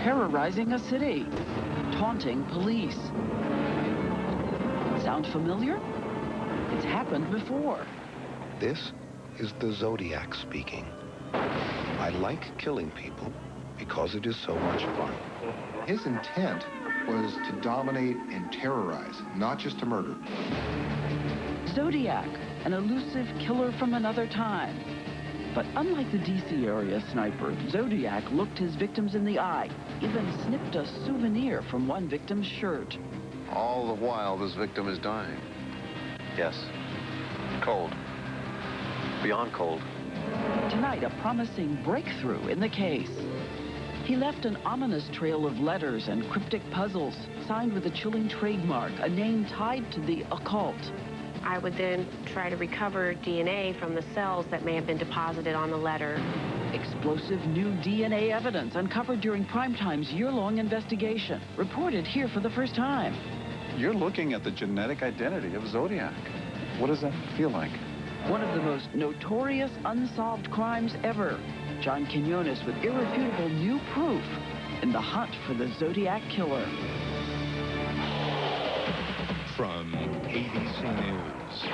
terrorizing a city, taunting police. Sound familiar? It's happened before. This is the Zodiac speaking. I like killing people because it is so much fun. His intent was to dominate and terrorize, not just to murder. Zodiac, an elusive killer from another time. But unlike the DC area sniper, Zodiac looked his victims in the eye, even snipped a souvenir from one victim's shirt. All the while, this victim is dying. Yes. Cold. Beyond cold. Tonight, a promising breakthrough in the case. He left an ominous trail of letters and cryptic puzzles, signed with a chilling trademark, a name tied to the occult. I would then try to recover DNA from the cells that may have been deposited on the letter. Explosive new DNA evidence uncovered during Primetime's year-long investigation, reported here for the first time. You're looking at the genetic identity of Zodiac. What does that feel like? One of the most notorious unsolved crimes ever. John Quinones with irrefutable new proof in the hunt for the Zodiac killer. From ABC News,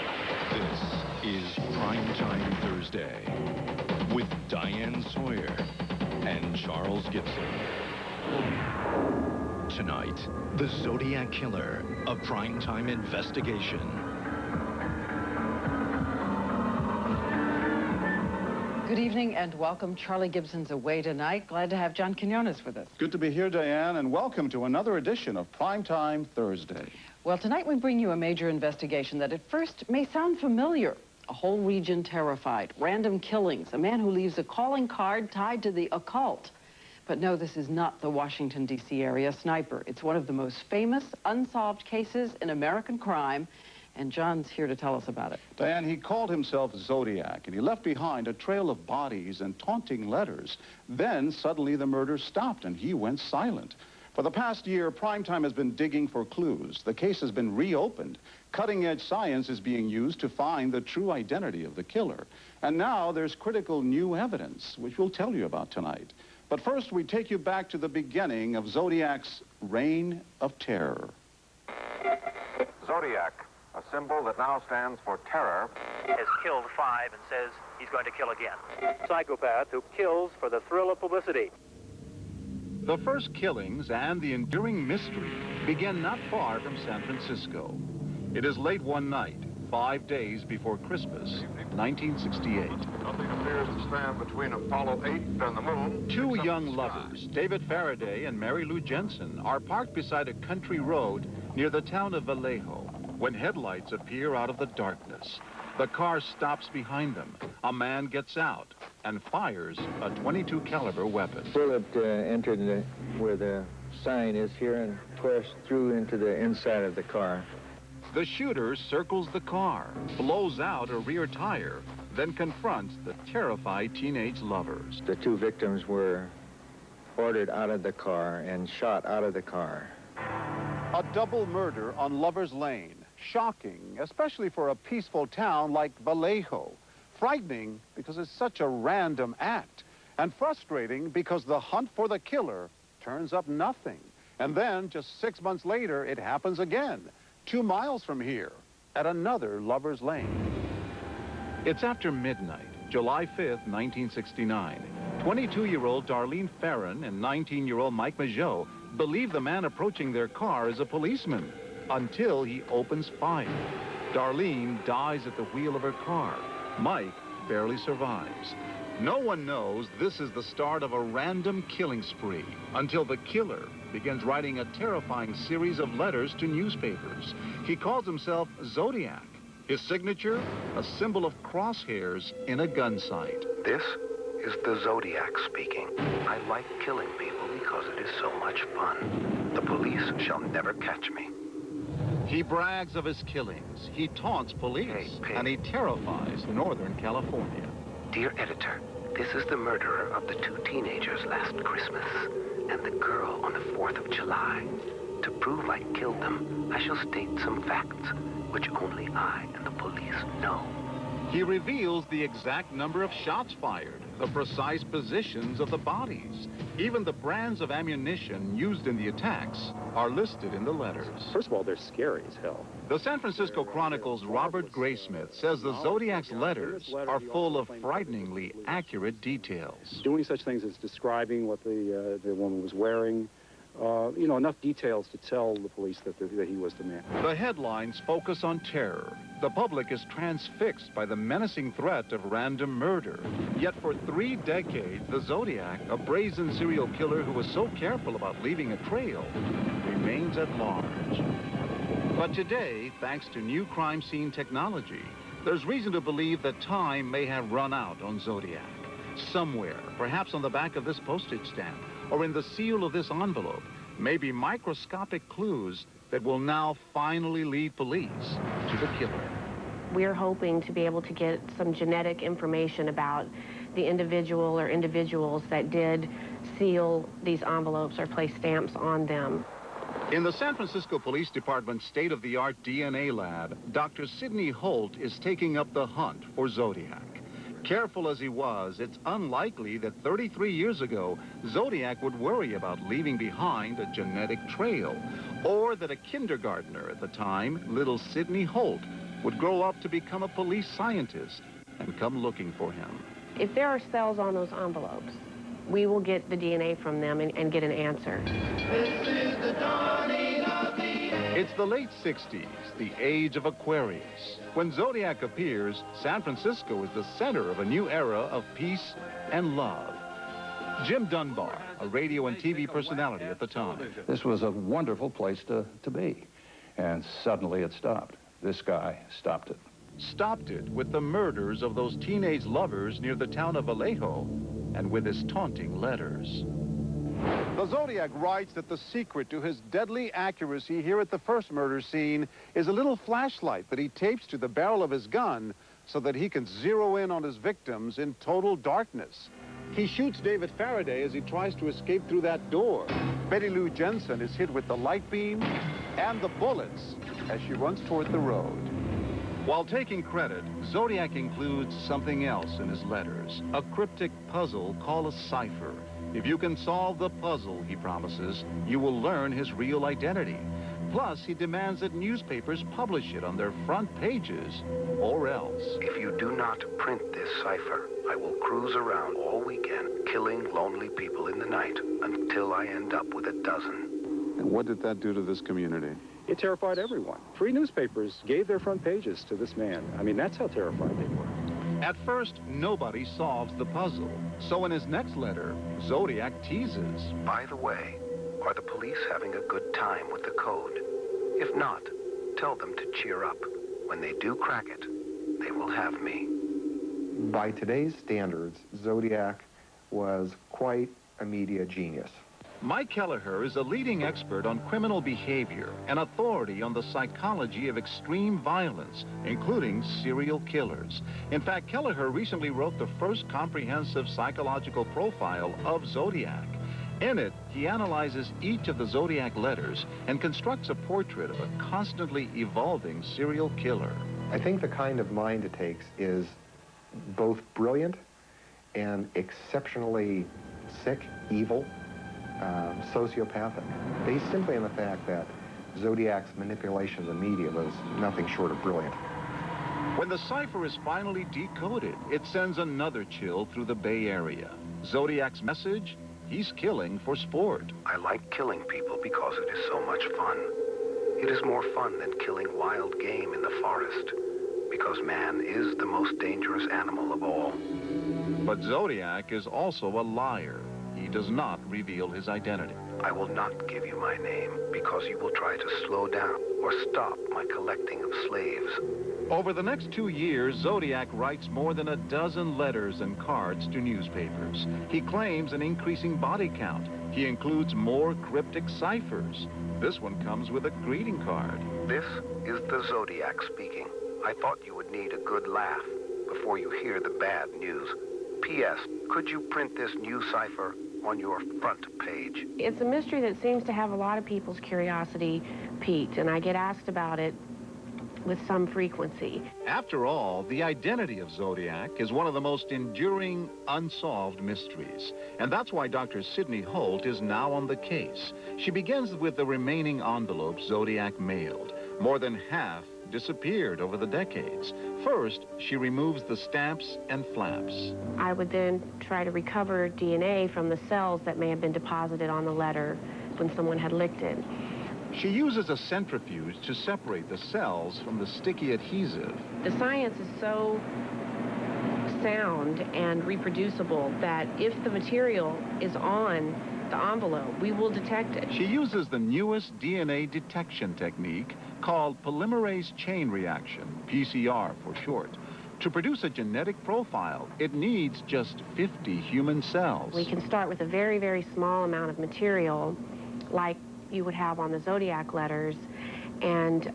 this is Primetime Thursday with Diane Sawyer and Charles Gibson. Tonight, the Zodiac Killer, a primetime investigation. Good evening and welcome. Charlie Gibson's away tonight. Glad to have John Quinones with us. Good to be here, Diane, and welcome to another edition of Primetime Thursday. Well, tonight we bring you a major investigation that at first may sound familiar. A whole region terrified, random killings, a man who leaves a calling card tied to the occult. But no, this is not the Washington, D.C. area sniper. It's one of the most famous unsolved cases in American crime, and John's here to tell us about it. Diane, he called himself Zodiac, and he left behind a trail of bodies and taunting letters. Then, suddenly, the murder stopped, and he went silent. For the past year, Primetime has been digging for clues. The case has been reopened. Cutting-edge science is being used to find the true identity of the killer. And now there's critical new evidence, which we'll tell you about tonight. But first, we take you back to the beginning of Zodiac's reign of terror. Zodiac, a symbol that now stands for terror, has killed 5 and says he's going to kill again. Psychopath who kills for the thrill of publicity. The first killings and the enduring mystery begin not far from San Francisco. It is late one night, 5 days before Christmas, 1968. Nothing appears to stand between Apollo 8 and the moon. Two young lovers, David Faraday and Mary Lou Jensen, are parked beside a country road near the town of Vallejo when headlights appear out of the darkness. The car stops behind them. A man gets out and fires a .22 caliber weapon. Bullet entered where the sign is here and crashed through into the inside of the car. The shooter circles the car, blows out a rear tire, then confronts the terrified teenage lovers. The two victims were ordered out of the car and shot out of the car. A double murder on Lover's Lane. Shocking, especially for a peaceful town like Vallejo. Frightening because it's such a random act. And frustrating because the hunt for the killer turns up nothing. And then, just 6 months later, it happens again, 2 miles from here, at another Lover's Lane. It's after midnight, July 5th, 1969. 22-year-old Darlene Farron and 19-year-old Mike Majot believe the man approaching their car is a policeman until he opens fire. Darlene dies at the wheel of her car. Mike barely survives. No one knows this is the start of a random killing spree until the killer begins writing a terrifying series of letters to newspapers. He calls himself Zodiac. His signature, a symbol of crosshairs in a gun sight. This is the Zodiac speaking. I like killing people because it is so much fun. The police shall never catch me. He brags of his killings, he taunts police, and he terrifies Northern California. Dear editor, this is the murderer of the 2 teenagers last Christmas and the girl on the 4th of July. To prove I killed them, I shall state some facts which only I and the police know. He reveals the exact number of shots fired, the precise positions of the bodies. Even the brands of ammunition used in the attacks are listed in the letters. First of all, they're scary as hell. The San Francisco Chronicle's Robert Graysmith says the Zodiac's letters are full of frighteningly accurate details. Doing such things as describing what the woman was wearing, you know, enough details to tell the police that he was the man. The headlines focus on terror. The public is transfixed by the menacing threat of random murder. Yet for 3 decades, the Zodiac, a brazen serial killer who was so careful about leaving a trail, remains at large. But today, thanks to new crime scene technology, there's reason to believe that time may have run out on Zodiac. Somewhere, perhaps on the back of this postage stamp, or in the seal of this envelope, may be microscopic clues that will now finally lead police to the killer. We're hoping to be able to get some genetic information about the individual or individuals that did seal these envelopes or place stamps on them. In the San Francisco Police Department's state-of-the-art DNA lab, Dr. Sidney Holt is taking up the hunt for Zodiac. Careful as he was, it's unlikely that 33 years ago, Zodiac would worry about leaving behind a genetic trail, or that a kindergartner at the time, little Sidney Holt, would grow up to become a police scientist and come looking for him. If there are cells on those envelopes, we will get the DNA from them and get an answer. This is the dawning of the age. It's the late 60s, the age of Aquarius. When Zodiac appears, San Francisco is the center of a new era of peace and love. Jim Dunbar, a radio and TV personality at the time. This was a wonderful place to be, and suddenly it stopped. This guy stopped it. Stopped it with the murders of those teenage lovers near the town of Vallejo, and with his taunting letters. The Zodiac writes that the secret to his deadly accuracy here at the first murder scene is a little flashlight that he tapes to the barrel of his gun so that he can zero in on his victims in total darkness. He shoots David Faraday as he tries to escape through that door. Betty Lou Jensen is hit with the light beam and the bullets as she runs toward the road. While taking credit, Zodiac includes something else in his letters, a cryptic puzzle called a cipher. If you can solve the puzzle, he promises, you will learn his real identity. Plus, he demands that newspapers publish it on their front pages, or else. If you do not print this cipher, I will cruise around all weekend, killing lonely people in the night until I end up with a dozen. And what did that do to this community? It terrified everyone. 3 newspapers gave their front pages to this man. I mean, that's how terrified they were. At first, nobody solves the puzzle. So in his next letter, Zodiac teases. By the way, are the police having a good time with the code? If not, tell them to cheer up. When they do crack it, they will have me. By today's standards, Zodiac was quite a media genius. Mike Kelleher is a leading expert on criminal behavior, an authority on the psychology of extreme violence, including serial killers. In fact, Kelleher recently wrote the first comprehensive psychological profile of Zodiac. In it, he analyzes each of the Zodiac letters and constructs a portrait of a constantly evolving serial killer. I think the kind of mind it takes is both brilliant and exceptionally sick, evil, sociopathic, based simply on the fact that Zodiac's manipulation of the media was nothing short of brilliant. When the cipher is finally decoded, it sends another chill through the Bay Area. Zodiac's message? He's killing for sport. I like killing people because it is so much fun. It is more fun than killing wild game in the forest, because man is the most dangerous animal of all. But Zodiac is also a liar. He does not reveal his identity. I will not give you my name because you will try to slow down or stop my collecting of slaves. Over the next 2 years, Zodiac writes more than a dozen letters and cards to newspapers. He claims an increasing body count. He includes more cryptic ciphers. This one comes with a greeting card. This is the Zodiac speaking. I thought you would need a good laugh before you hear the bad news. P.S. Could you print this new cipher on your front page? It's a mystery that seems to have a lot of people's curiosity piqued, and I get asked about it with some frequency. After all, the identity of Zodiac is one of the most enduring, unsolved mysteries. And that's why Dr. Sidney Holt is now on the case. She begins with the remaining envelopes Zodiac mailed. More than half disappeared over the decades. First, she removes the stamps and flaps. I would then try to recover DNA from the cells that may have been deposited on the letter when someone had licked it. She uses a centrifuge to separate the cells from the sticky adhesive. The science is so sound and reproducible that if the material is on the envelope, we will detect it. She uses the newest DNA detection technique called polymerase chain reaction, PCR for short. To produce a genetic profile, it needs just 50 human cells. We can start with a very, very small amount of material, like you would have on the Zodiac letters, and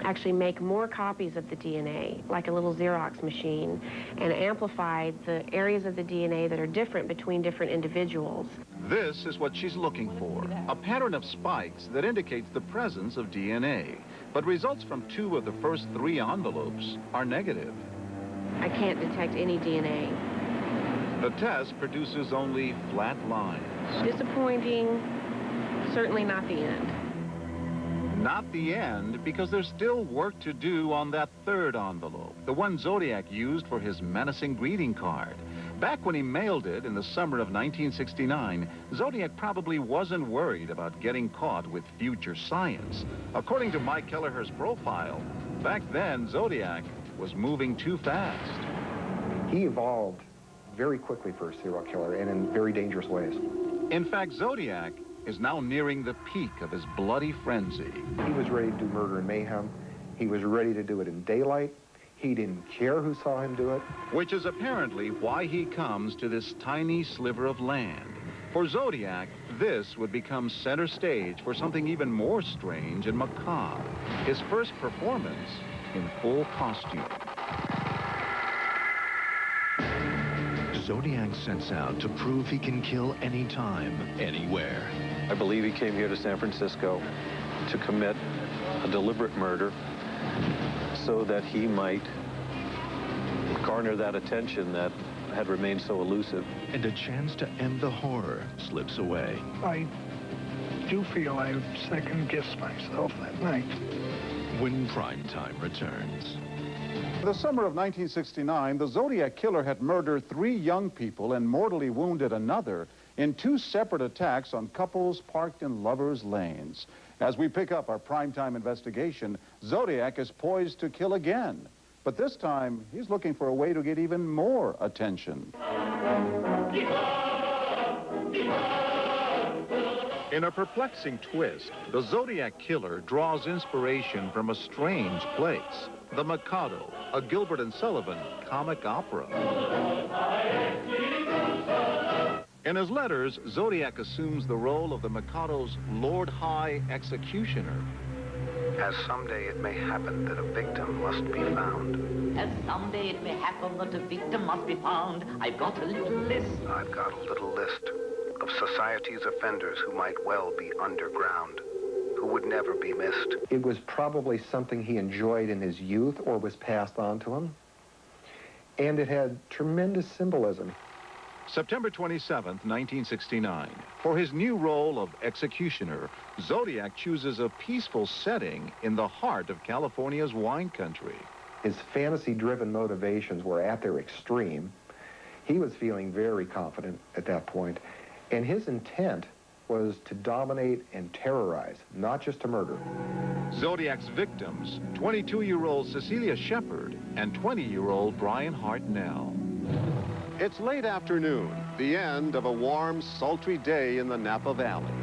actually make more copies of the DNA, like a little Xerox machine, and amplify the areas of the DNA that are different between different individuals. This is what she's looking for, a pattern of spikes that indicates the presence of DNA. But results from 2 of the first 3 envelopes are negative. I can't detect any DNA. The test produces only flat lines. Disappointing, certainly not the end. Not the end, because there's still work to do on that 3rd envelope, the one Zodiac used for his menacing greeting card. Back when he mailed it in the summer of 1969, Zodiac probably wasn't worried about getting caught with future science. According to Mike Kelleher's profile, back then Zodiac was moving too fast. He evolved very quickly for a serial killer and in very dangerous ways. In fact, Zodiac is now nearing the peak of his bloody frenzy. He was ready to do murder and mayhem. He was ready to do it in daylight. He didn't care who saw him do it. Which is apparently why he comes to this tiny sliver of land. For Zodiac, this would become center stage for something even more strange and macabre. His first performance in full costume. Zodiac sets out to prove he can kill anytime, anywhere. I believe he came here to San Francisco to commit a deliberate murder so that he might garner that attention that had remained so elusive. And a chance to end the horror slips away. I do feel I've second-guessed myself that night. When Primetime returns. The summer of 1969, the Zodiac killer had murdered 3 young people and mortally wounded another in 2 separate attacks on couples parked in lovers' lanes. As we pick up our Primetime investigation, Zodiac is poised to kill again. But this time, he's looking for a way to get even more attention. In a perplexing twist, the Zodiac killer draws inspiration from a strange place, The Mikado, a Gilbert and Sullivan comic opera. In his letters, Zodiac assumes the role of the Mikado's Lord High Executioner. As someday it may happen that a victim must be found. As someday it may happen that a victim must be found. I've got a little list. I've got a little list of society's offenders who might well be underground, who would never be missed. It was probably something he enjoyed in his youth or was passed on to him. And it had tremendous symbolism. September 27th, 1969. For his new role of executioner, Zodiac chooses a peaceful setting in the heart of California's wine country. His fantasy-driven motivations were at their extreme. He was feeling very confident at that point. And his intent was to dominate and terrorize, not just to murder. Zodiac's victims, 22-year-old Cecilia Shepard and 20-year-old Brian Hartnell. It's late afternoon, the end of a warm, sultry day in the Napa Valley.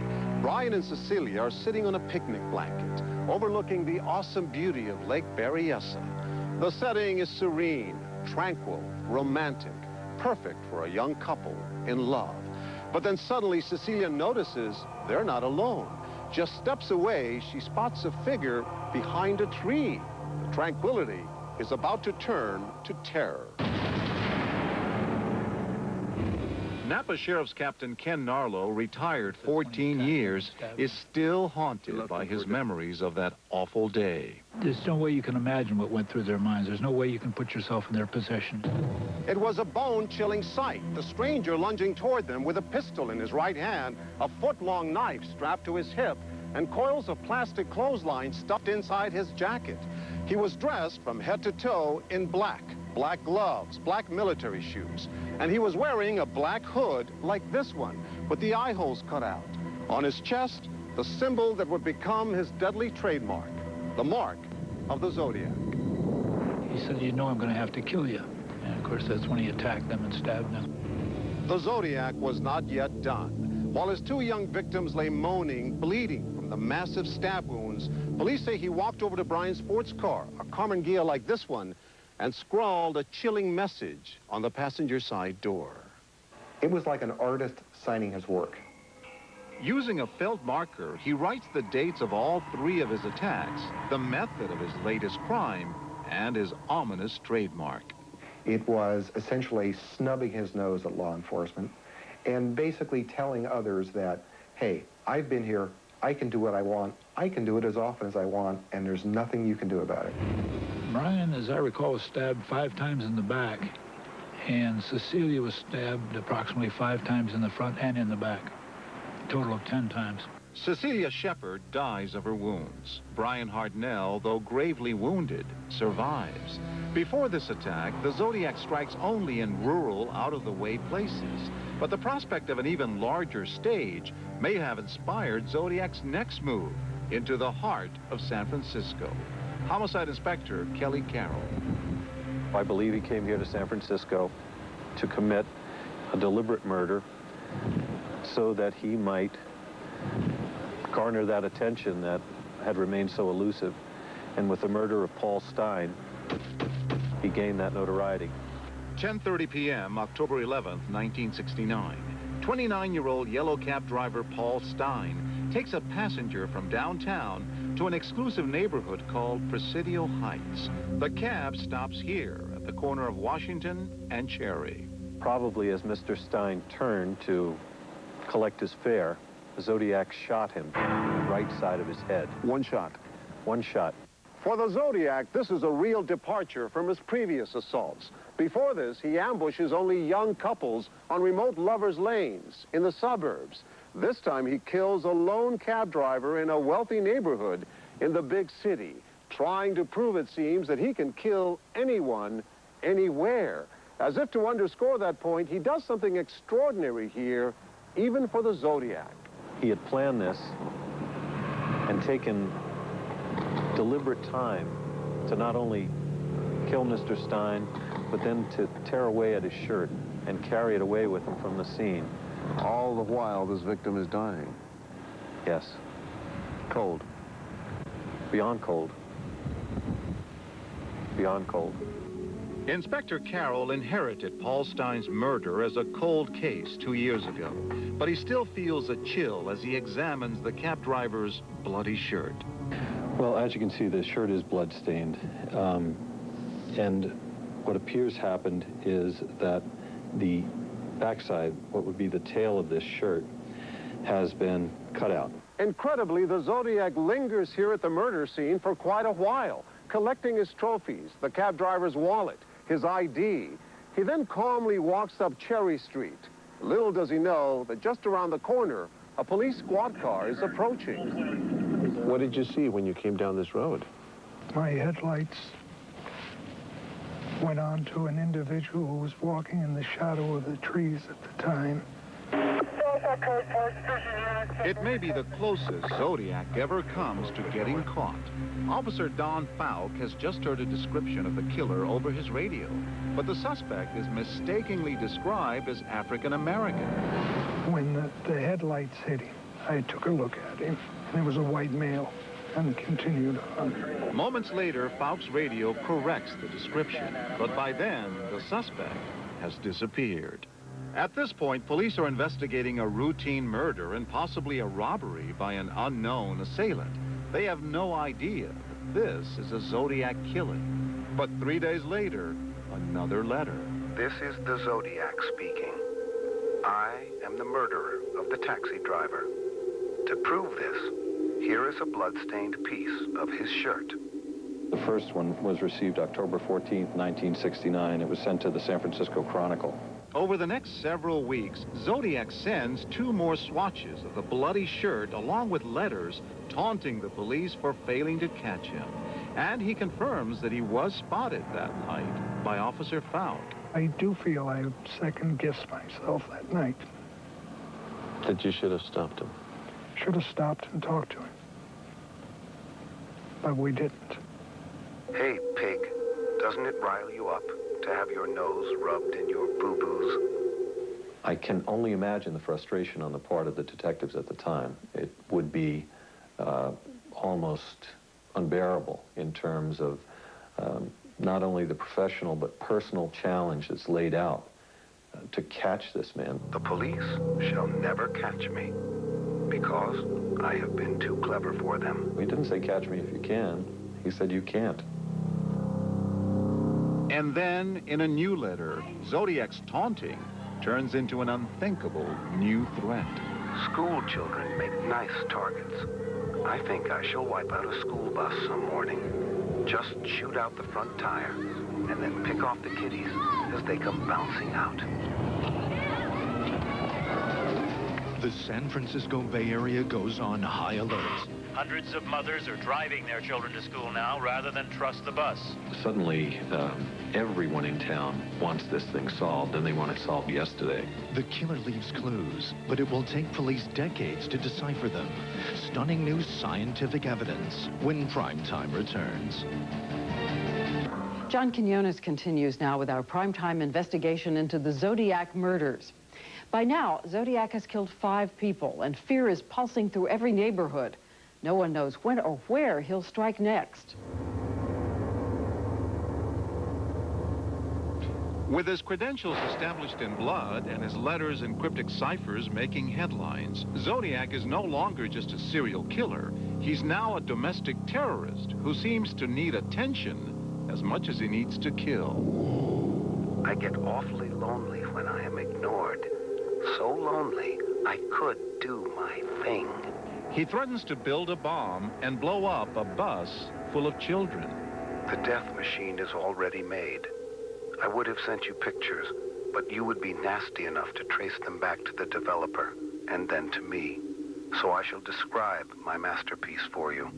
Brian and Cecilia are sitting on a picnic blanket, overlooking the awesome beauty of Lake Berryessa. The setting is serene, tranquil, romantic, perfect for a young couple in love. But then suddenly Cecilia notices they're not alone. Just steps away, she spots a figure behind a tree. The tranquility is about to turn to terror. Napa Sheriff's Captain Ken Narlow, retired 14 years, is still haunted by his memories of that awful day. There's no way you can imagine what went through their minds. There's no way you can put yourself in their position. It was a bone-chilling sight. The stranger lunging toward them with a pistol in his right hand, a foot-long knife strapped to his hip, and coils of plastic clothesline stuffed inside his jacket. He was dressed from head to toe in black gloves, black military shoes, and he was wearing a black hood like this one, with the eye holes cut out. On his chest, the symbol that would become his deadly trademark, the mark of the Zodiac. He said, "You know I'm going to have to kill you." And of course, that's when he attacked them and stabbed them. The Zodiac was not yet done. While his two young victims lay moaning, bleeding from the massive stab wounds, police say he walked over to Brian's sports car, a Carmen Ghia like this one, and scrawled a chilling message on the passenger side door. It was like an artist signing his work. Using a felt marker, he writes the dates of all three of his attacks, the method of his latest crime, and his ominous trademark. It was essentially snubbing his nose at law enforcement and basically telling others that, hey, I've been here, I can do what I want, I can do it as often as I want, and there's nothing you can do about it. Brian, as I recall, was stabbed 5 times in the back, and Cecilia was stabbed approximately 5 times in the front and in the back, a total of 10 times. Cecilia Shepard dies of her wounds. Brian Hartnell, though gravely wounded, survives. Before this attack, the Zodiac strikes only in rural, out-of-the-way places. But the prospect of an even larger stage may have inspired Zodiac's next move into the heart of San Francisco. Homicide Inspector Kelly Carroll. I believe he came here to San Francisco to commit a deliberate murder so that he might garner that attention that had remained so elusive. And with the murder of Paul Stein, he gained that notoriety. 10:30 p.m., October 11th, 1969. 29-year-old yellow cab driver Paul Stein takes a passenger from downtown to an exclusive neighborhood called Presidio Heights. The cab stops here at the corner of Washington and Cherry. Probably as Mr. Stein turned to collect his fare, the Zodiac shot him in the right side of his head. One shot. One shot. For the Zodiac, this is a real departure from his previous assaults. Before this, he ambushes only young couples on remote lovers' lanes in the suburbs. This time, he kills a lone cab driver in a wealthy neighborhood in the big city, trying to prove, it seems, that he can kill anyone, anywhere. As if to underscore that point, he does something extraordinary here, even for the Zodiac. He had planned this and taken deliberate time to not only kill Mr. Stein, but then to tear away at his shirt and carry it away with him from the scene. All the while, this victim is dying. Yes. Cold. Beyond cold. Beyond cold. Inspector Carroll inherited Paul Stein's murder as a cold case 2 years ago, but he still feels a chill as he examines the cab driver's bloody shirt. Well, as you can see, the shirt is blood-stained. And what appears happened is that the backside, what would be the tail of this shirt, has been cut out. Incredibly, the Zodiac lingers here at the murder scene for quite a while, collecting his trophies, the cab driver's wallet, his ID. He then calmly walks up Cherry Street. Little does he know that just around the corner, a police squad car is approaching. What did you see when you came down this road? My headlights went on to an individual who was walking in the shadow of the trees at the time. It may be the closest Zodiac ever comes to getting caught. Officer Don Falk has just heard a description of the killer over his radio, but the suspect is mistakenly described as African-American. When the headlights hit him, I took a look at him, and it was a white male, and continued on. Moments later, Falk's radio corrects the description, but by then, the suspect has disappeared. At this point, police are investigating a routine murder and possibly a robbery by an unknown assailant. They have no idea that this is a Zodiac killing. But 3 days later, another letter. This is the Zodiac speaking. I am the murderer of the taxi driver. To prove this, here is a blood-stained piece of his shirt. The first one was received October 14th, 1969. It was sent to the San Francisco Chronicle. Over the next several weeks, Zodiac sends 2 more swatches of the bloody shirt along with letters taunting the police for failing to catch him. And he confirms that he was spotted that night by Officer Fount. I do feel I second-guessed myself that night. That you should have stopped him. Should have stopped and talked to him. But we didn't. Hey, pig, doesn't it rile you up to have your nose rubbed in your boo-boos? I can only imagine the frustration on the part of the detectives at the time. It would be almost unbearable in terms of not only the professional but personal challenge that's laid out to catch this man. The police shall never catch me because I have been too clever for them. He didn't say catch me if you can. He said you can't. And then, in a new letter, Zodiac's taunting turns into an unthinkable new threat. School children make nice targets. I think I shall wipe out a school bus some morning. Just shoot out the front tire, and then pick off the kiddies as they come bouncing out. The San Francisco Bay Area goes on high alert. Hundreds of mothers are driving their children to school now rather than trust the bus. Suddenly, everyone in town wants this thing solved, and they want it solved yesterday. The killer leaves clues, but it will take police decades to decipher them. Stunning new scientific evidence when Primetime returns. John Quinones continues now with our Primetime investigation into the Zodiac murders. By now, Zodiac has killed 5 people, and fear is pulsing through every neighborhood. No one knows when or where he'll strike next. With his credentials established in blood and his letters and cryptic ciphers making headlines, Zodiac is no longer just a serial killer. He's now a domestic terrorist who seems to need attention as much as he needs to kill. I get awfully lonely when I am ignored. So lonely, I could do my thing. He threatens to build a bomb and blow up a bus full of children. The death machine is already made. I would have sent you pictures, but you would be nasty enough to trace them back to the developer, and then to me. So I shall describe my masterpiece for you.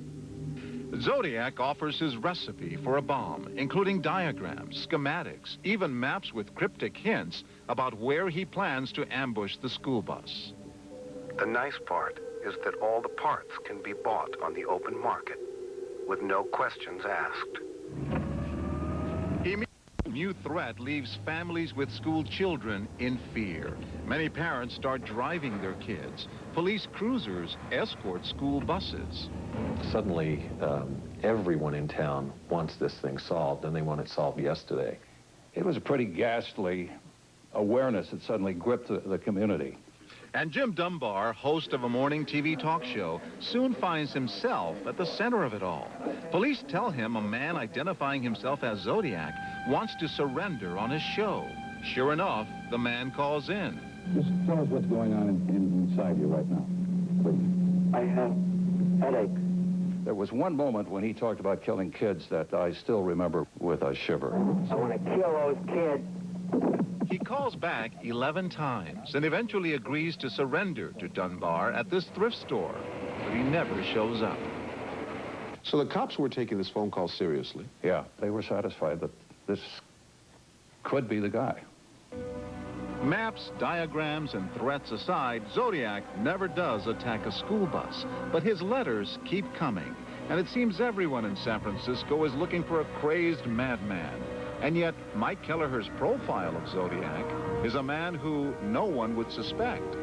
Zodiac offers his recipe for a bomb, including diagrams, schematics, even maps with cryptic hints about where he plans to ambush the school bus. The nice part is that all the parts can be bought on the open market, with no questions asked. A new threat leaves families with school children in fear. Many parents start driving their kids. Police cruisers escort school buses. Suddenly, everyone in town wants this thing solved, and they want it solved yesterday. It was a pretty ghastly awareness that suddenly gripped the community. And Jim Dunbar, host of a morning TV talk show, soon finds himself at the center of it all. Police tell him a man identifying himself as Zodiac wants to surrender on his show. Sure enough, the man calls in. Just tell us what's going on inside you right now, please. I have headaches. There was one moment when he talked about killing kids that I still remember with a shiver. I want to kill those kids. He calls back 11 times and eventually agrees to surrender to Dunbar at this thrift store, but he never shows up. So the cops were taking this phone call seriously? Yeah, they were satisfied that this could be the guy. Maps, diagrams, and threats aside, Zodiac never does attack a school bus, but his letters keep coming, and it seems everyone in San Francisco is looking for a crazed madman. And yet, Mike Kelleher's profile of Zodiac is a man who no one would suspect.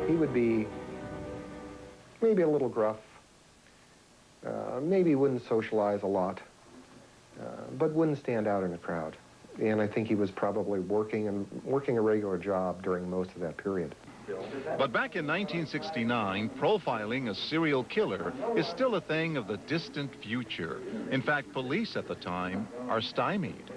He would be maybe a little gruff, maybe wouldn't socialize a lot, but wouldn't stand out in a crowd. And I think he was probably working a regular job during most of that period. But back in 1969, profiling a serial killer is still a thing of the distant future. In fact, police at the time are stymied.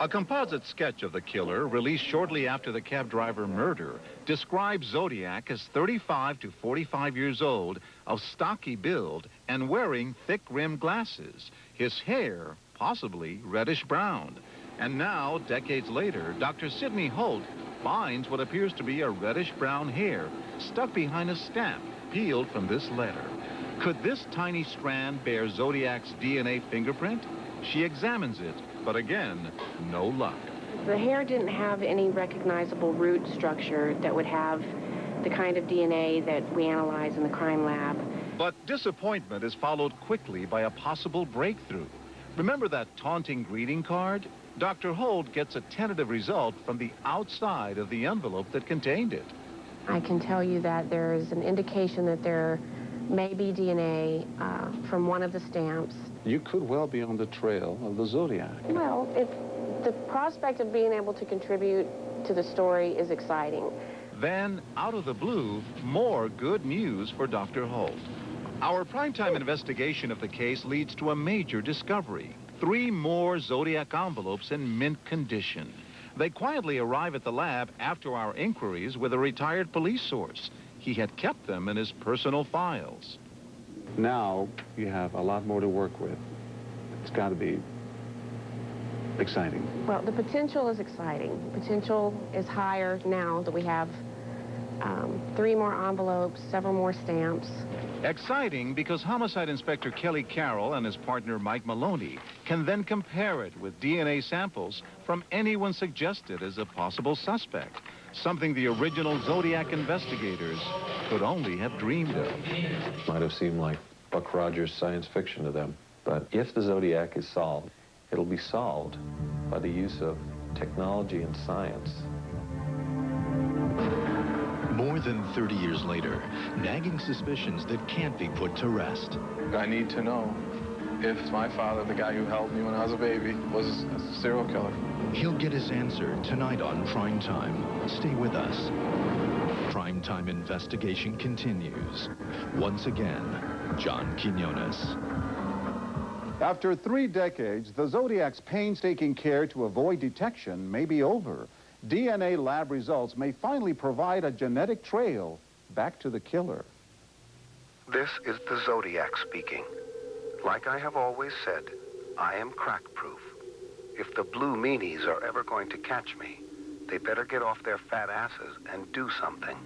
A composite sketch of the killer, released shortly after the cab driver murder, describes Zodiac as 35 to 45 years old, of stocky build, and wearing thick-rimmed glasses. His hair, possibly reddish-brown. And now, decades later, Dr. Sidney Holt finds what appears to be a reddish-brown hair stuck behind a stamp peeled from this letter. Could this tiny strand bear Zodiac's DNA fingerprint? She examines it, but again, no luck. The hair didn't have any recognizable root structure that would have the kind of DNA that we analyze in the crime lab. But disappointment is followed quickly by a possible breakthrough. Remember that taunting greeting card? Dr. Holt gets a tentative result from the outside of the envelope that contained it. I can tell you that there is an indication that there may be DNA from one of the stamps. You could well be on the trail of the Zodiac. Well, the prospect of being able to contribute to the story is exciting. Then, out of the blue, more good news for Dr. Holt. Our primetime investigation of the case leads to a major discovery. 3 more Zodiac envelopes in mint condition. They quietly arrive at the lab after our inquiries with a retired police source. He had kept them in his personal files. Now you have a lot more to work with. It's got to be exciting. Well, the potential is exciting. Potential is higher now that we have 3 more envelopes, several more stamps. Exciting because Homicide Inspector Kelly Carroll and his partner Mike Maloney can then compare it with DNA samples from anyone suggested as a possible suspect, something the original Zodiac investigators could only have dreamed of. Might have seemed like Buck Rogers science fiction to them, but if the Zodiac is solved, it'll be solved by the use of technology and science. More than 30 years later, nagging suspicions that can't be put to rest. I need to know if my father, the guy who held me when I was a baby, was a serial killer. He'll get his answer tonight on Primetime. Stay with us. Primetime investigation continues. Once again, John Quinones. After 3 decades, the Zodiac's painstaking care to avoid detection may be over. DNA lab results may finally provide a genetic trail back to the killer. This is the Zodiac speaking. Like I have always said, I am crack-proof. If the blue meanies are ever going to catch me, they better get off their fat asses and do something.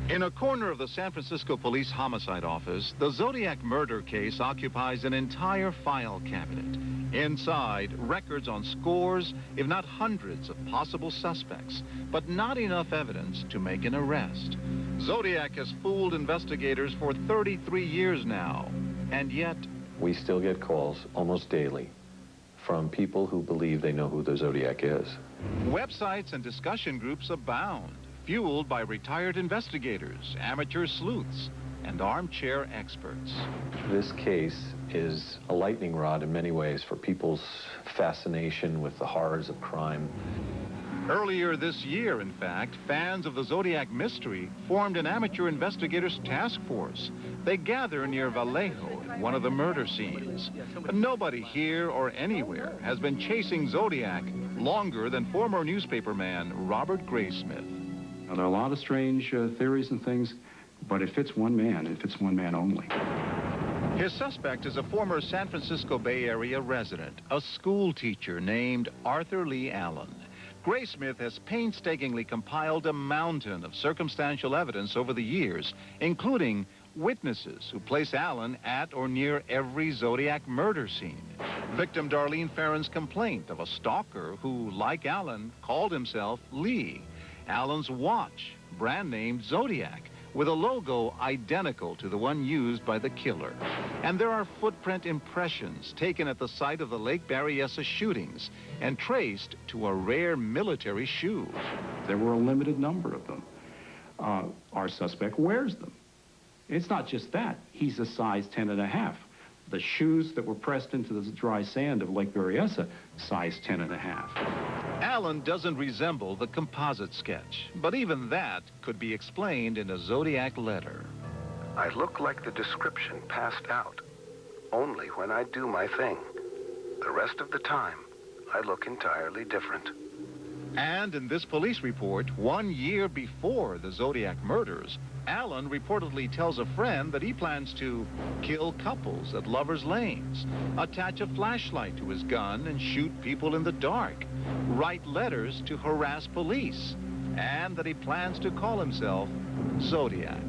In a corner of the San Francisco Police Homicide Office, the Zodiac murder case occupies an entire file cabinet. Inside, records on scores, if not hundreds, of possible suspects, but not enough evidence to make an arrest. Zodiac has fooled investigators for 33 years now, and yet... We still get calls almost daily from people who believe they know who the Zodiac is. Websites and discussion groups abound, fueled by retired investigators, amateur sleuths, and armchair experts. This case is a lightning rod in many ways for people's fascination with the horrors of crime. Earlier this year, in fact, fans of the Zodiac mystery formed an amateur investigators task force. They gather near Vallejo at one of the murder scenes. But nobody here or anywhere has been chasing Zodiac longer than former newspaperman Robert Graysmith. Now, there are a lot of strange theories and things, but it fits one man. It fits one man only. His suspect is a former San Francisco Bay Area resident, a school teacher named Arthur Lee Allen. Graysmith has painstakingly compiled a mountain of circumstantial evidence over the years, including witnesses who place Allen at or near every Zodiac murder scene. Victim Darlene Farron's complaint of a stalker who, like Allen, called himself Lee. Allen's watch, brand named Zodiac, with a logo identical to the one used by the killer. And there are footprint impressions taken at the site of the Lake Berryessa shootings and traced to a rare military shoe. There were a limited number of them. Our suspect wears them. It's not just that. He's a size 10.5. The shoes that were pressed into the dry sand of Lake Berryessa, size 10.5. Allen doesn't resemble the composite sketch, but even that could be explained in a Zodiac letter. I look like the description passed out, only when I do my thing. The rest of the time, I look entirely different. And in this police report, 1 year before the Zodiac murders, Allen reportedly tells a friend that he plans to kill couples at lovers' lanes, attach a flashlight to his gun and shoot people in the dark, write letters to harass police, and that he plans to call himself Zodiac.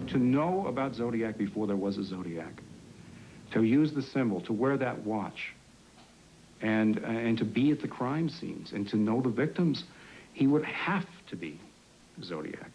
To know about Zodiac before there was a Zodiac, to use the symbol, to wear that watch, and to be at the crime scenes, and to know the victims, he would have to be Zodiac.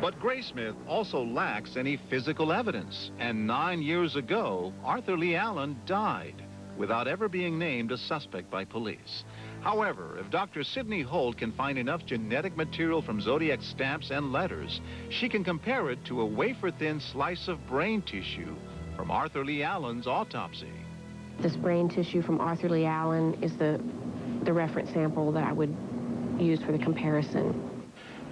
But Graysmith also lacks any physical evidence, and 9 years ago, Arthur Lee Allen died without ever being named a suspect by police. However, if Dr. Sidney Holt can find enough genetic material from Zodiac's stamps and letters, she can compare it to a wafer-thin slice of brain tissue from Arthur Lee Allen's autopsy. This brain tissue from Arthur Lee Allen is the reference sample that I would use for the comparison.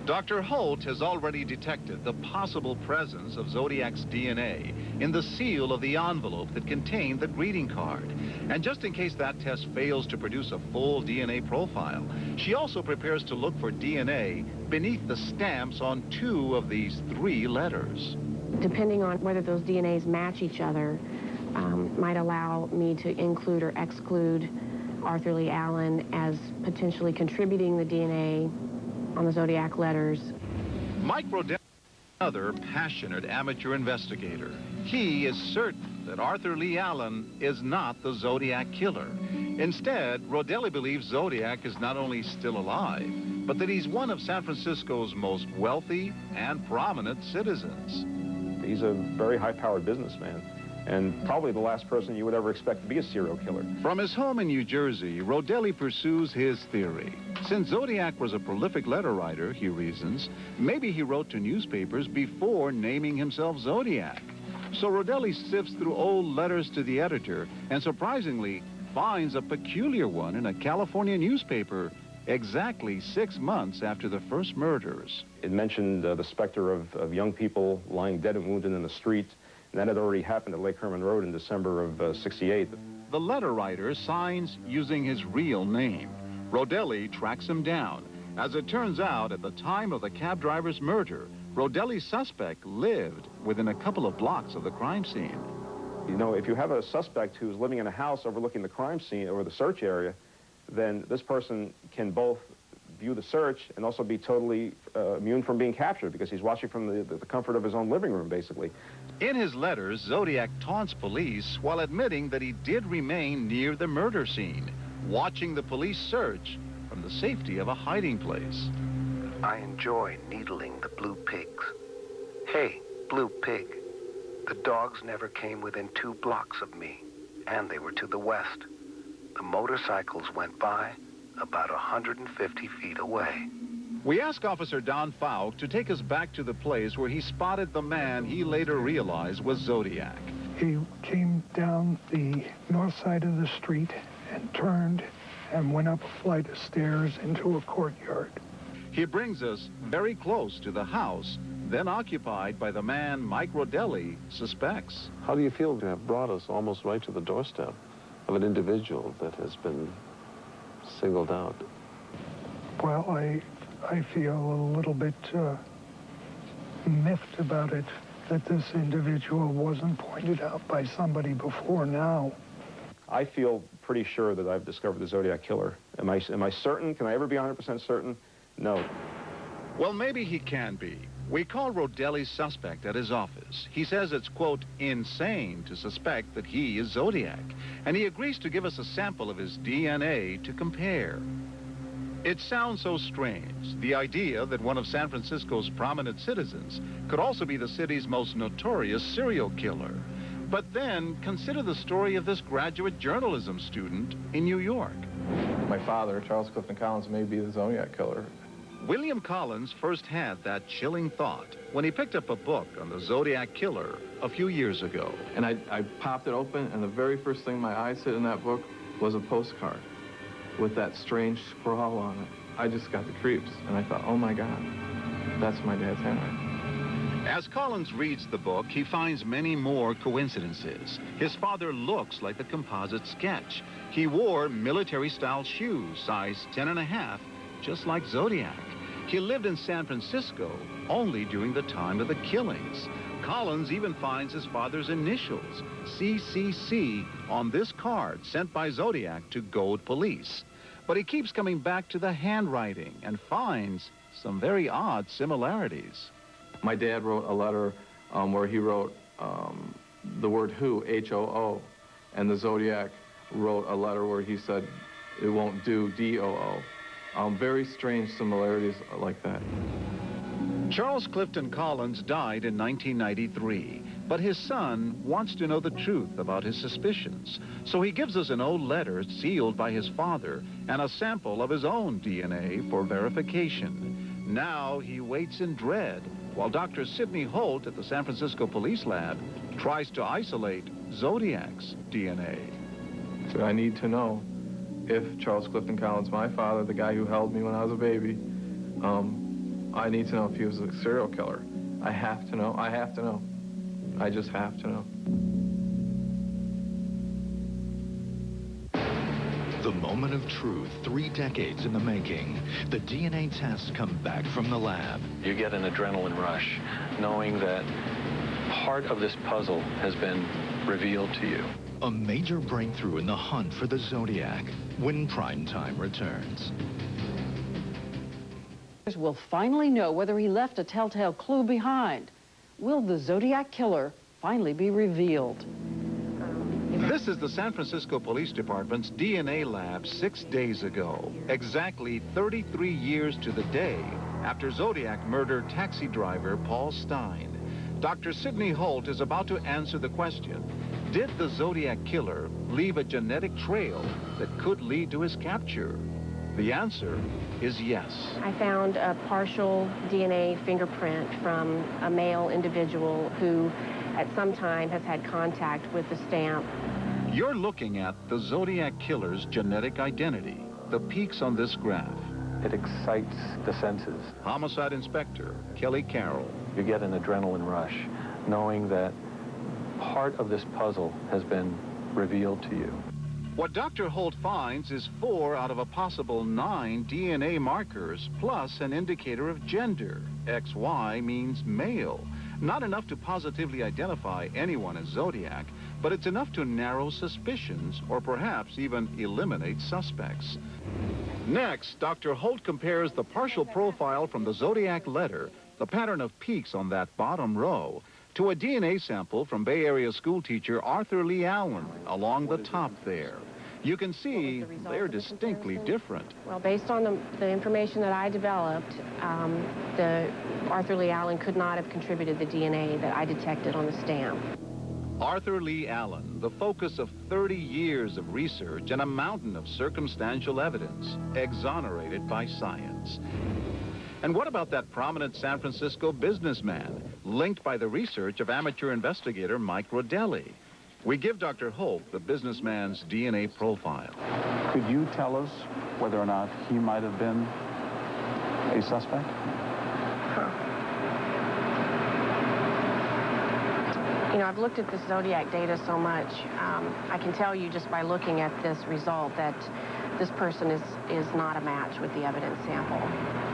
Dr. Holt has already detected the possible presence of Zodiac's DNA in the seal of the envelope that contained the greeting card. And just in case that test fails to produce a full DNA profile, she also prepares to look for DNA beneath the stamps on 2 of these 3 letters. Depending on whether those DNAs match each other, might allow me to include or exclude Arthur Lee Allen as potentially contributing the DNA on the Zodiac letters. Mike Rodelli is another passionate amateur investigator. He is certain that Arthur Lee Allen is not the Zodiac killer. Instead, Rodelli believes Zodiac is not only still alive, but that he's one of San Francisco's most wealthy and prominent citizens. He's a very high-powered businessman, and probably the last person you would ever expect to be a serial killer. From his home in New Jersey, Rodelli pursues his theory. Since Zodiac was a prolific letter writer, he reasons, maybe he wrote to newspapers before naming himself Zodiac. So Rodelli sifts through old letters to the editor and surprisingly finds a peculiar one in a California newspaper exactly 6 months after the first murders. It mentioned the specter of young people lying dead and wounded in the street. And that had already happened at Lake Herman Road in December of '68. The letter writer signs using his real name. Rodelli tracks him down. As it turns out, at the time of the cab driver's murder, Rodelli's suspect lived within a couple of blocks of the crime scene. You know, if you have a suspect who's living in a house overlooking the crime scene or the search area, then this person can both view the search and also be totally immune from being captured because he's watching from the comfort of his own living room, basically. In his letters, Zodiac taunts police while admitting that he did remain near the murder scene, watching the police search from the safety of a hiding place. I enjoy needling the blue pigs. Hey, blue pig. The dogs never came within 2 blocks of me, and they were to the west. The motorcycles went by about 150 feet away. We ask Officer Don Falk to take us back to the place where he spotted the man he later realized was Zodiac. He came down the north side of the street and turned and went up a flight of stairs into a courtyard. He brings us very close to the house, then occupied by the man Mike Rodelli suspects. How do you feel to have brought us almost right to the doorstep of an individual that has been singled out? Well, I feel a little bit miffed about it, that this individual wasn't pointed out by somebody before now. I feel pretty sure that I've discovered the Zodiac killer. Am I certain? Can I ever be 100% certain? No. Well, maybe he can be. We call Rodelli's suspect at his office. He says it's, quote, insane to suspect that he is Zodiac, and he agrees to give us a sample of his DNA to compare. It sounds so strange, the idea that one of San Francisco's prominent citizens could also be the city's most notorious serial killer. But then, consider the story of this graduate journalism student in New York. My father, Charles Clifton Collins, may be the Zodiac killer. William Collins first had that chilling thought when he picked up a book on the Zodiac killer a few years ago. And I popped it open, and the very first thing my eyes hit in that book was a postcard with that strange scrawl on it. I just got the creeps, and I thought, oh my God, that's my dad's handwriting. As Collins reads the book, he finds many more coincidences. His father looks like the composite sketch. He wore military-style shoes, size 10.5, just like Zodiac. He lived in San Francisco only during the time of the killings. Collins even finds his father's initials, CCC, on this card sent by Zodiac to Gold Police. But he keeps coming back to the handwriting and finds some very odd similarities. My dad wrote a letter where he wrote the word who, H-O-O, and the Zodiac wrote a letter where he said it won't do, D-O-O. Very strange similarities like that. Charles Clifton Collins died in 1993, but his son wants to know the truth about his suspicions. So he gives us an old letter sealed by his father and a sample of his own DNA for verification. Now he waits in dread while Dr. Sidney Holt at the San Francisco Police Lab tries to isolate Zodiac's DNA. So I need to know if Charles Clifton Collins, my father, the guy who held me when I was a baby, I need to know if he was a serial killer. I have to know. I have to know. I just have to know. The moment of truth, 3 decades in the making. The DNA tests come back from the lab. You get an adrenaline rush, knowing that part of this puzzle has been revealed to you. A major breakthrough in the hunt for the Zodiac when Primetime returns. Will finally know whether he left a telltale clue behind. Will the Zodiac killer finally be revealed? This is the San Francisco Police Department's DNA lab 6 days ago, exactly 33 years to the day after Zodiac murdered taxi driver Paul Stein. Dr. Sidney Holt is about to answer the question, did the Zodiac killer leave a genetic trail that could lead to his capture? The answer is yes. I found a partial DNA fingerprint from a male individual who at some time has had contact with the stamp. You're looking at the Zodiac killer's genetic identity, the peaks on this graph. It excites the senses. Homicide Inspector Kelly Carroll. You get an adrenaline rush, knowing that part of this puzzle has been revealed to you. What Dr. Holt finds is 4 out of a possible 9 DNA markers, plus an indicator of gender. XY means male. Not enough to positively identify anyone as Zodiac, but it's enough to narrow suspicions or perhaps even eliminate suspects. Next, Dr. Holt compares the partial profile from the Zodiac letter, the pattern of peaks on that bottom row, to a DNA sample from Bay Area schoolteacher Arthur Lee Allen along the top there. You can see they're distinctly different. Well, based on the information that I developed, the Arthur Lee Allen could not have contributed the DNA that I detected on the stamp. Arthur Lee Allen, the focus of 30 years of research and a mountain of circumstantial evidence, exonerated by science. And what about that prominent San Francisco businessman, linked by the research of amateur investigator Mike Rodelli? We give Dr. Holt the businessman's DNA profile. Could you tell us whether or not he might have been a suspect? You know, I've looked at the Zodiac data so much, I can tell you just by looking at this result that this person is not a match with the evidence sample.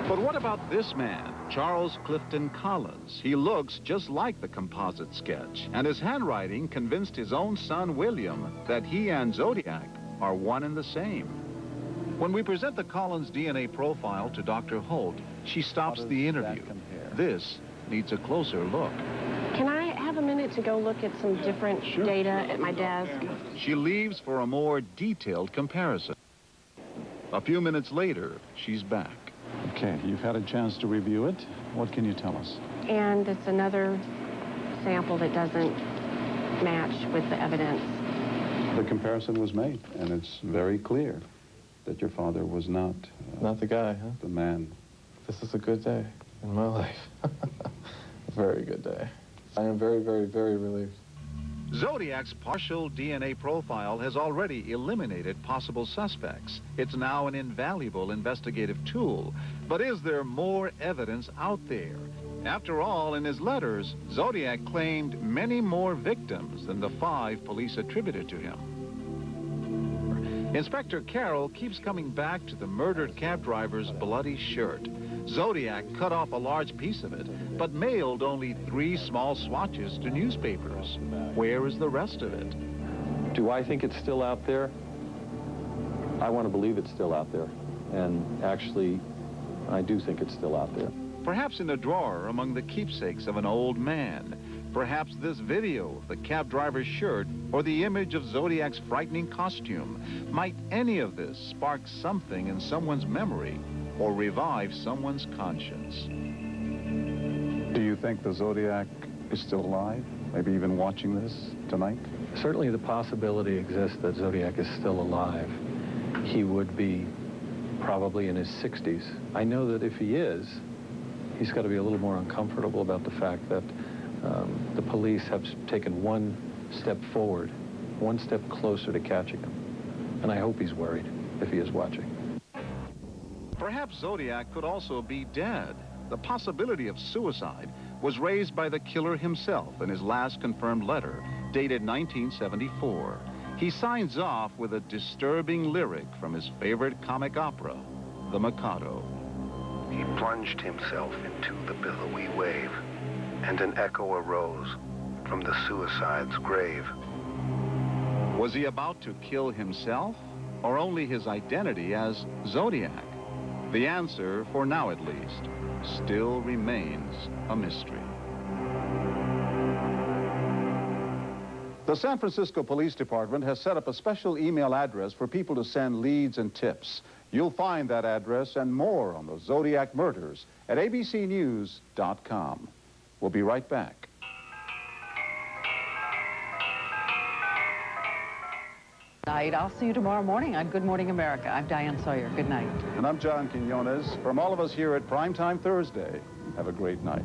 But what about this man, Charles Clifton Collins? He looks just like the composite sketch, and his handwriting convinced his own son, William, that he and Zodiac are one and the same. When we present the Collins DNA profile to Dr. Holt, she stops the interview. This needs a closer look. Can I have a minute to go look at some different data at my desk? She leaves for a more detailed comparison. A few minutes later, she's back. Okay, you've had a chance to review it. What can you tell us? And it's another sample that doesn't match with the evidence. The comparison was made, and it's very clear that your father was not... not the guy, huh? The man. This is a good day in my life. A very good day. I am very, very, very relieved. Zodiac's partial DNA profile has already eliminated possible suspects. It's now an invaluable investigative tool. But is there more evidence out there? After all, in his letters, Zodiac claimed many more victims than the 5 police attributed to him. Inspector Carroll keeps coming back to the murdered cab driver's bloody shirt. Zodiac cut off a large piece of it, but mailed only 3 small swatches to newspapers. Where is the rest of it? Do I think it's still out there? I want to believe it's still out there. And actually, I do think it's still out there. Perhaps in a drawer among the keepsakes of an old man. Perhaps this video of the cab driver's shirt or the image of Zodiac's frightening costume. Might any of this spark something in someone's memory or revive someone's conscience? Do you think the Zodiac is still alive? Maybe even watching this tonight? Certainly the possibility exists that Zodiac is still alive. He would be probably in his 60s. I know that if he is, he's got to be a little more uncomfortable about the fact that the police have taken one step forward, one step closer to catching him. And I hope he's worried if he is watching. Perhaps Zodiac could also be dead. The possibility of suicide was raised by the killer himself in his last confirmed letter, dated 1974. He signs off with a disturbing lyric from his favorite comic opera, The Mikado. He plunged himself into the billowy wave, and an echo arose from the suicide's grave. Was he about to kill himself, or only his identity as Zodiac? The answer, for now at least, still remains a mystery. The San Francisco Police Department has set up a special email address for people to send leads and tips. You'll find that address and more on the Zodiac murders at abcnews.com. We'll be right back. I'll see you tomorrow morning on Good Morning America. I'm Diane Sawyer. Good night. And I'm John Quinones. From all of us here at Primetime Thursday, have a great night.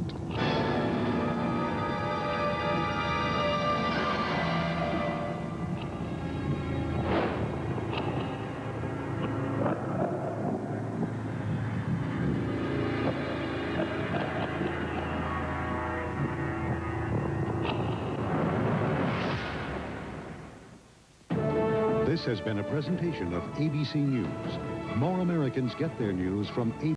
This has been a presentation of ABC News. More Americans get their news from ABC.